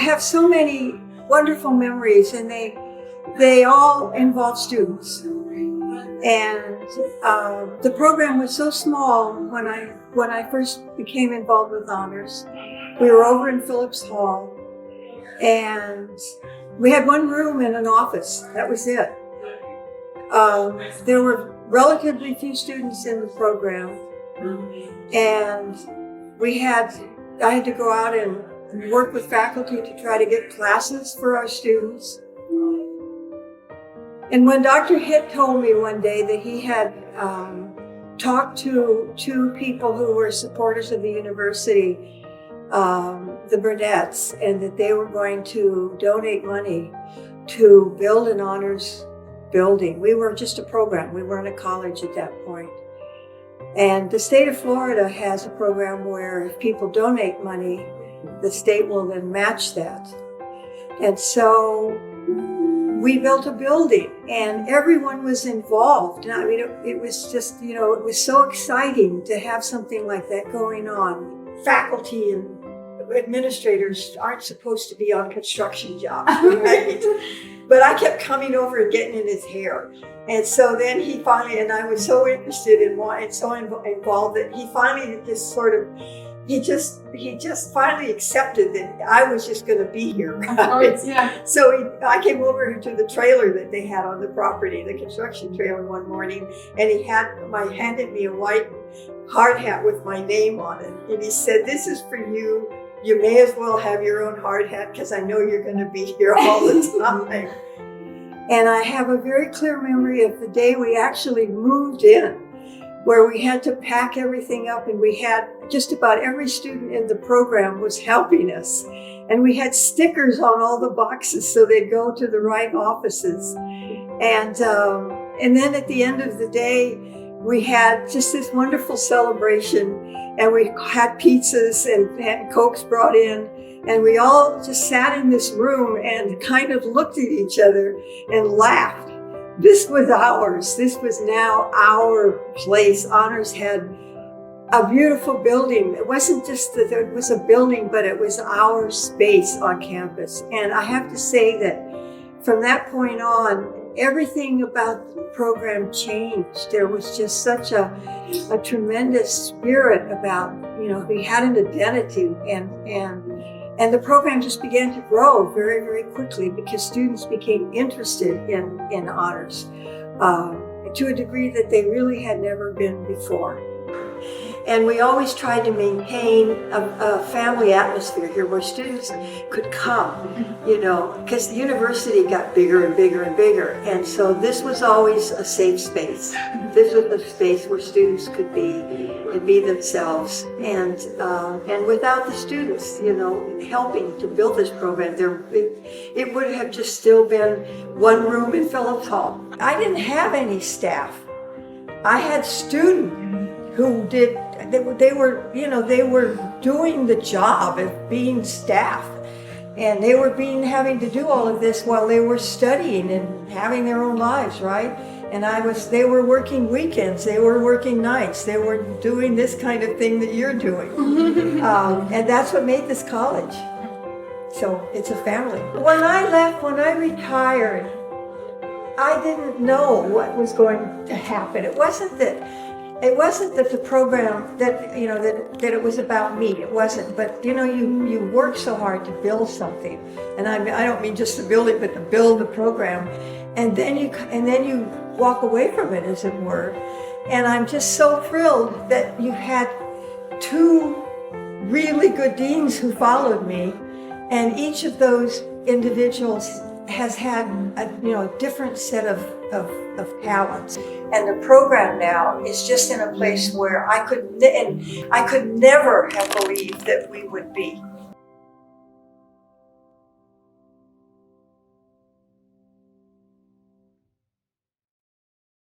have so many wonderful memories, and they all involve students. And the program was so small when I first became involved with honors. We were over in Phillips Hall, and we had one room and an office. That was it. There were relatively few students in the program, and I had to go out and work with faculty to try to get classes for our students. And when Dr. Hitt told me one day that he had talked to two people who were supporters of the university, the Burnett's, and that they were going to donate money to build an honors building. We were just a program. We weren't a college at that point. And the state of Florida has a program where if people donate money, the state will then match that. And so we built a building, and everyone was involved. And I mean, it was just, it was so exciting to have something like that going on. Faculty and administrators aren't supposed to be on construction jobs, right? But I kept coming over and getting in his hair. And so then he finally, and I was so interested in and so involved that he finally just sort of, he just finally accepted that I was just going to be here. Right? Yeah. So I came over to the trailer that they had on the property, the construction trailer, one morning, and he handed me a white hard hat with my name on it. And he said, "This is for you. You may as well have your own hard hat because I know you're going to be here all the time." And I have a very clear memory of the day we actually moved in, where we had to pack everything up, and we had just about every student in the program was helping us. And we had stickers on all the boxes so they'd go to the right offices. And then at the end of the day, we had just this wonderful celebration, and we had pizzas and Cokes brought in, and we all just sat in this room and kind of looked at each other and laughed. This was ours. This was now our place. Honors had a beautiful building. It wasn't just that it was a building, but it was our space on campus. And I have to say that from that point on, everything about the program changed. There was just such a tremendous spirit about, we had an identity, and the program just began to grow very, very quickly because students became interested in honors to a degree that they really had never been before. And we always tried to maintain a family atmosphere here where students could come, because the university got bigger and bigger and bigger. And so this was always a safe space. This was a space where students could be and be themselves. And without the students, helping to build this program, it would have just still been one room in Phillips Hall. I didn't have any staff. I had students who they were doing the job of being staff, and they were having to do all of this while they were studying and having their own lives, right? And they were working weekends, they were working nights, they were doing this kind of thing that you're doing. And that's what made this college. So it's a family. When I retired, I didn't know what was going to happen. It wasn't that the program, that it was about me. It wasn't. But you work so hard to build something, and I don't mean just to build it, but to build the program, and then you walk away from it, as it were. And I'm just so thrilled that you had two really good deans who followed me, and each of those individuals has had a different set of talents. And the program now is just in a place where I could never have believed that we would be.